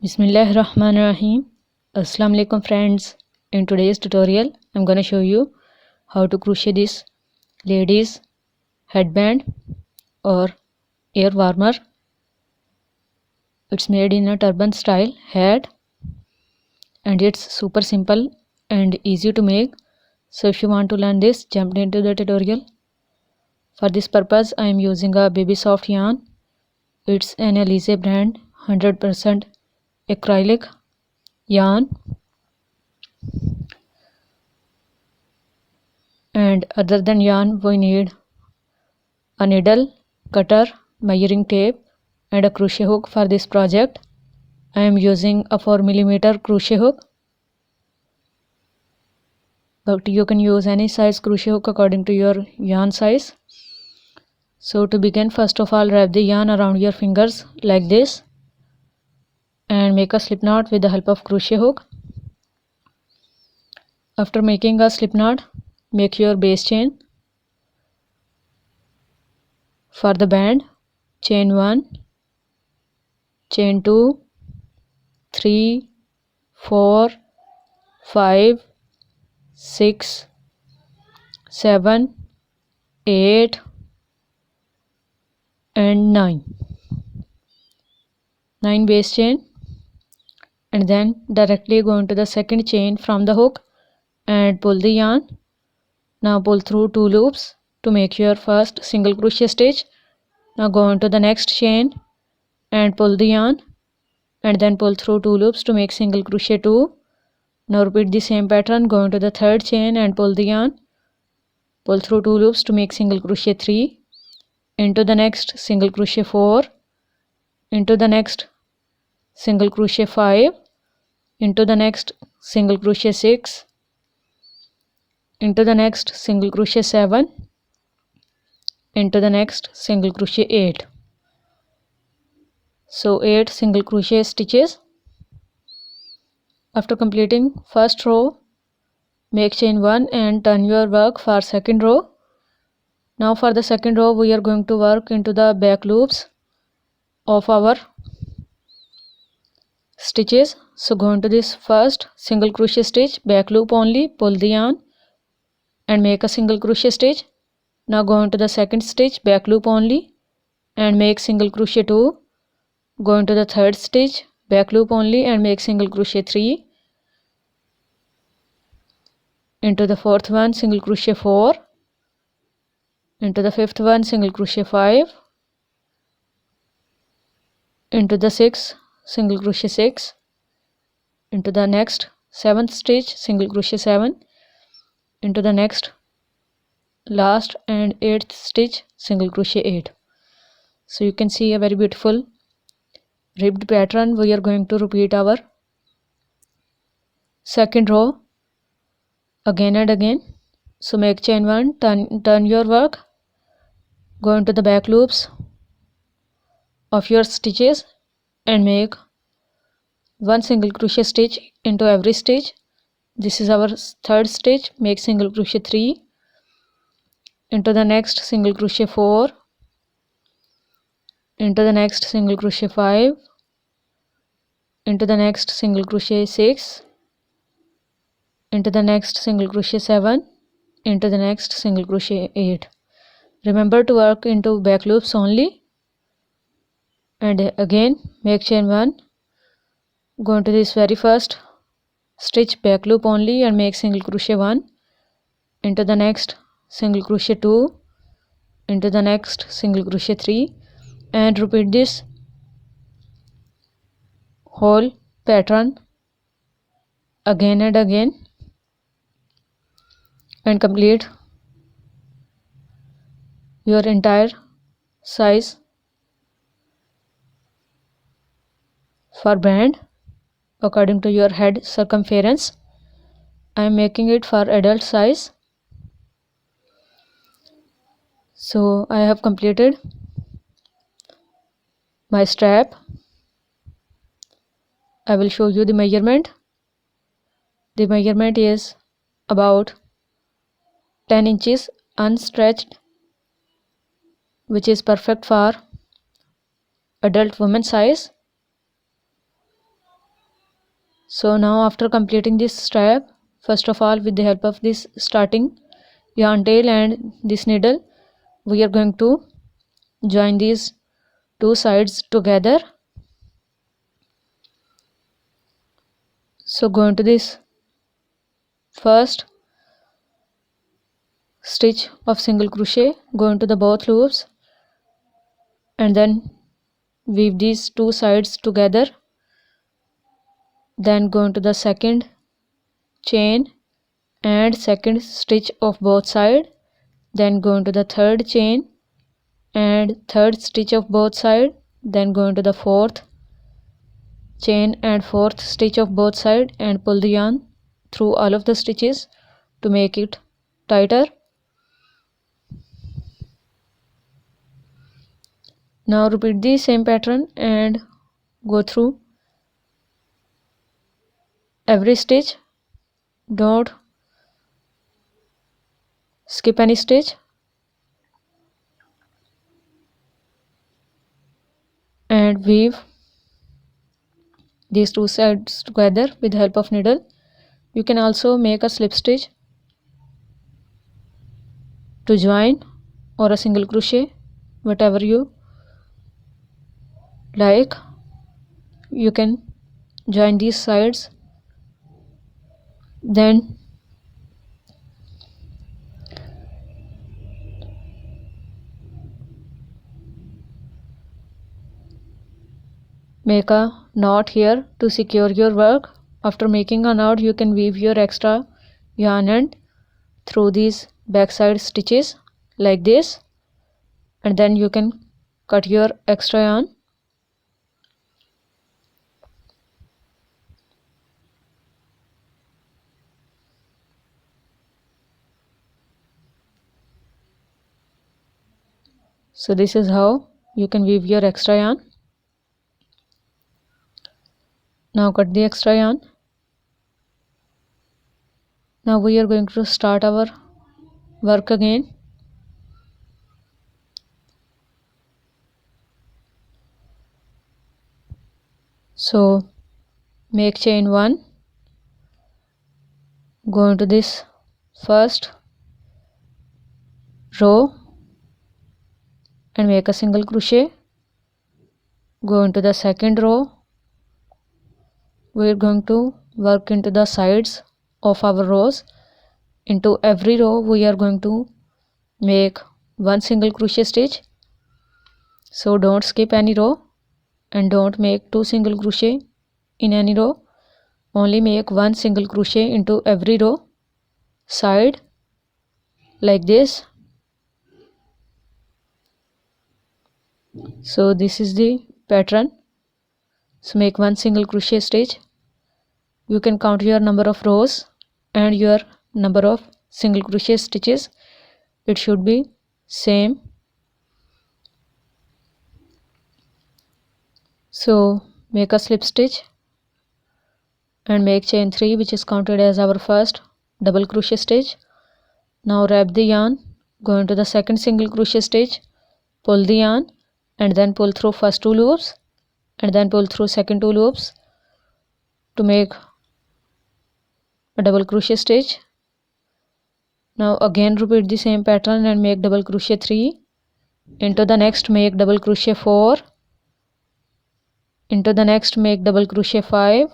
Bismillahirrahmanirrahim. Assalamu alaikum friends. In today's tutorial I'm gonna show you how to crochet this ladies headband or ear warmer. It's made in a turban style hat and it's super simple and easy to make. So if you want to learn this, jump into the tutorial. For this purpose I am using a baby soft yarn. It's an Alize brand 100% acrylic yarn, and other than yarn we need a needle, cutter, measuring tape and a crochet hook. For this project I am using a 4mm crochet hook, but you can use any size crochet hook according to your yarn size. So to begin, first of all wrap the yarn around your fingers like this and make a slip knot with the help of crochet hook. After making a slip knot, make your base chain. For the band, chain 1, chain 2, 3, 4, 5, 6, 7, 8 and 9 base chain, and then directly go into the second chain from the hook and pull the yarn. Now pull through 2 loops to make your first single crochet stitch. Now go into the next chain and pull the yarn and then pull through 2 loops to make single crochet 2. Now repeat the same pattern. Go into the third chain and pull the yarn, pull through 2 loops to make single crochet 3, into the next single crochet 4, into the next single crochet 5, into the next single crochet 6, into the next single crochet 7, into the next single crochet 8. So 8 single crochet stitches. After completing first row, make chain 1 and turn your work for second row. Now for the second row we are going to work into the back loops of our stitches. So go into this first single crochet stitch, back loop only, pull the yarn and make a single crochet stitch. Now go into the second stitch, back loop only and make single crochet 2. Go into the third stitch, back loop only and make single crochet 3. Into the fourth one, single crochet 4. Into the fifth one, single crochet 5. Into the sixth, single crochet 6. Into the next seventh stitch, single crochet 7. Into the next last and 8th stitch, single crochet 8. So you can see a very beautiful ribbed pattern. We are going to repeat our second row again and again. So make chain 1, turn your work, go into the back loops of your stitches and make 1 single crochet stitch into every stitch. This is our third stitch. Make single crochet 3, into the next single crochet 4, into the next single crochet 5, into the next single crochet 6, into the next single crochet 7, into the next single crochet 8. Remember to work into back loops only. And again make chain 1, go into this very first stitch, back loop only and make single crochet 1, into the next single crochet 2, into the next single crochet 3, and repeat this whole pattern again and again and complete your entire size for band according to your head circumference. I am making it for adult size. So I have completed my strap. I will show you the measurement. The measurement is about 10 inches unstretched, which is perfect for adult woman size. So now after completing this step, first of all, with the help of this starting yarn tail and this needle, we are going to join these two sides together. So go into this first stitch of single crochet, go into the both loops and then weave these two sides together. Then go into the second chain and second stitch of both sides. Then go into the third chain and third stitch of both sides. Then go into the fourth chain and fourth stitch of both sides and pull the yarn through all of the stitches to make it tighter. Now repeat the same pattern and go through every stitch. Don't skip any stitch. And weave these two sides together with the help of needle. You can also make a slip stitch to join or a single crochet, whatever you like. You can join these sides, then make a knot here to secure your work. After making a knot, you can weave your extra yarn end through these backside stitches like this, and then you can cut your extra yarn. So this is how you can weave your extra yarn. Now cut the extra yarn. Now we are going to start our work again. So make chain 1, go into this first row and make a single crochet. Go into the second row. We are going to work into the sides of our rows. Into every row we are going to make one single crochet stitch. So don't skip any row and don't make two single crochet in any row. Only make one single crochet into every row side like this. So this is the pattern. So make one single crochet stitch. You can count your number of rows and your number of single crochet stitches. It should be same. So make a slip stitch and make chain 3, which is counted as our first double crochet stitch. Now wrap the yarn, go into the second single crochet stitch, pull the yarn and then pull through first 2 loops and then pull through second 2 loops to make a double crochet stitch. Now again repeat the same pattern and make double crochet 3. Into the next make double crochet 4. Into the next make double crochet 5.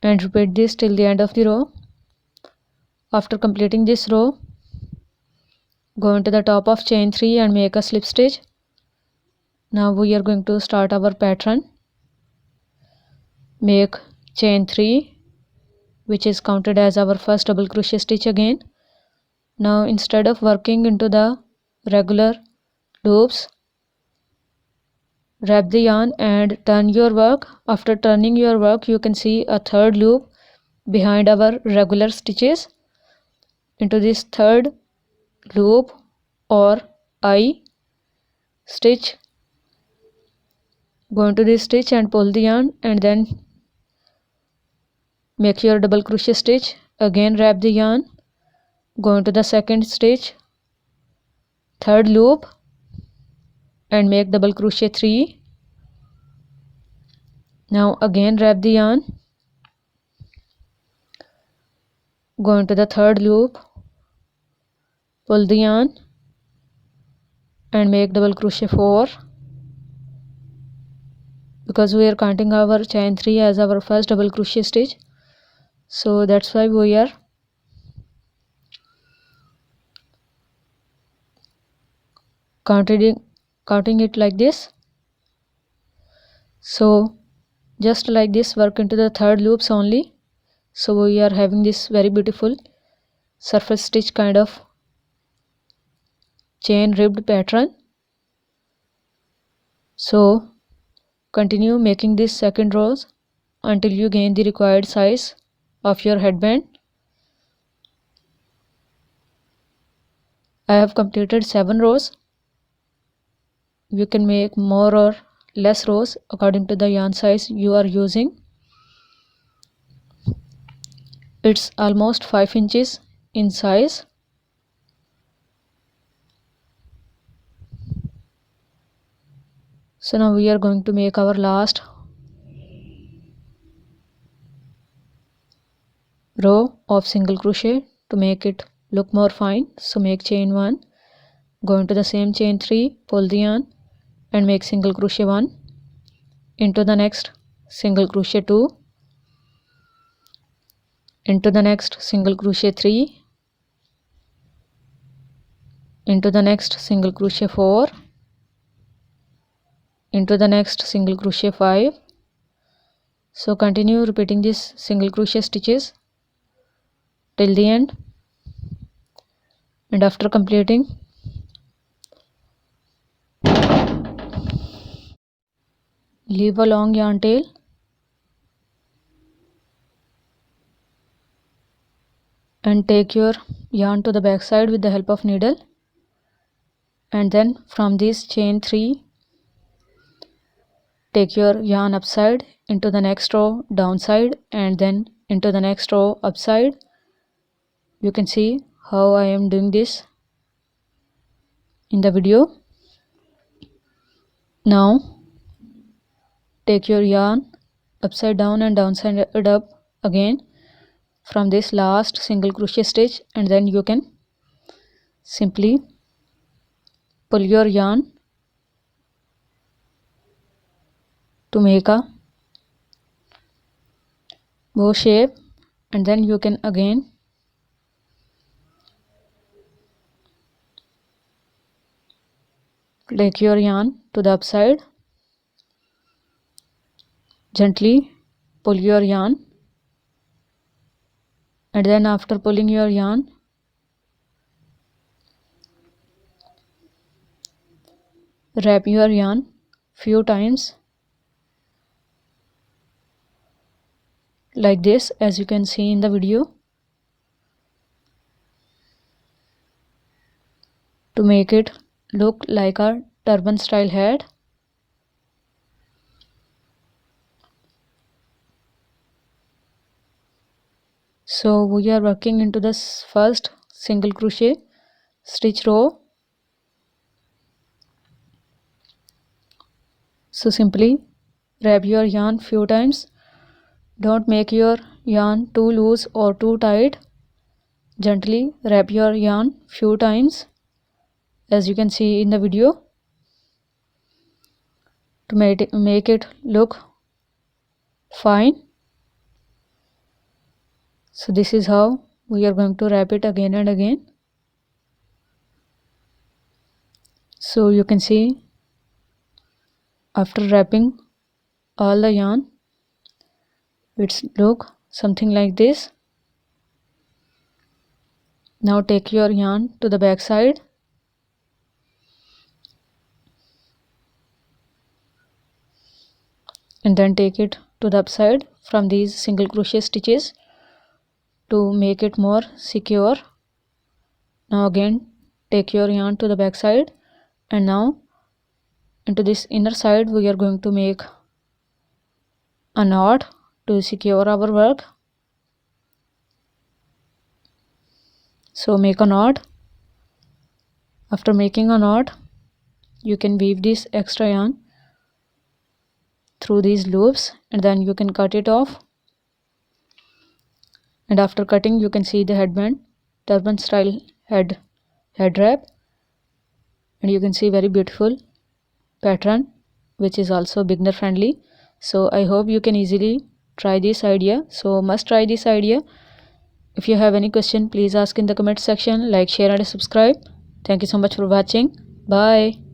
And repeat this till the end of the row. After completing this row, go into the top of chain 3 and make a slip stitch. Now we are going to start our pattern. Make chain 3, which is counted as our first double crochet stitch again. Now instead of working into the regular loops, wrap the yarn and turn your work. After turning your work, you can see a third loop behind our regular stitches. Into this third loop or eye stitch, go into this stitch and pull the yarn and then make your double crochet stitch. Again wrap the yarn, go into the second stitch, third loop and make double crochet 3. Now again wrap the yarn, go into the third loop, pull the yarn and make double crochet 4, because we are counting our chain 3 as our first double crochet stitch, so that's why we are counting it like this. So just like this, work into the third loops only. So we are having this very beautiful surface stitch kind of chain ribbed pattern. So continue making this second rows until you gain the required size of your headband. I have completed 7 rows. You can make more or less rows according to the yarn size you are using. It's almost 5 inches in size. So now we are going to make our last row of single crochet to make it look more fine. So make chain 1, go into the same chain 3, pull the yarn and make single crochet 1, into the next single crochet 2, into the next single crochet 3, into the next single crochet 4, into the next single crochet 5. So continue repeating this single crochet stitches till the end, and after completing, leave a long yarn tail and take your yarn to the back side with the help of needle, and then from this chain 3 take your yarn upside into the next row downside and then into the next row upside. You can see how I am doing this in the video. Now take your yarn upside down and downside up again from this last single crochet stitch, and then you can simply pull your yarn to make a bow shape, and then you can again take your yarn to the upside, gently pull your yarn, and then after pulling your yarn, wrap your yarn few times like this, as you can see in the video, to make it look like a turban style hat. So we are working into this first single crochet stitch row. So simply wrap your yarn few times. Don't make your yarn too loose or too tight. Gently wrap your yarn few times, as you can see in the video, to make it look fine. So this is how we are going to wrap it again and again. So you can see after wrapping all the yarn, it's look something like this. Now take your yarn to the back side and then take it to the upside from these single crochet stitches to make it more secure. Now again take your yarn to the back side, and now into this inner side we are going to make a knot to secure our work. So make a knot. After making a knot, you can weave this extra yarn through these loops, and then you can cut it off. And after cutting, you can see the headband, turban style head wrap, and you can see very beautiful pattern which is also beginner friendly. So I hope you can easily try this idea. So must try this idea. If you have any question, please ask in the comment section. Like, share and subscribe. Thank you so much for watching. Bye.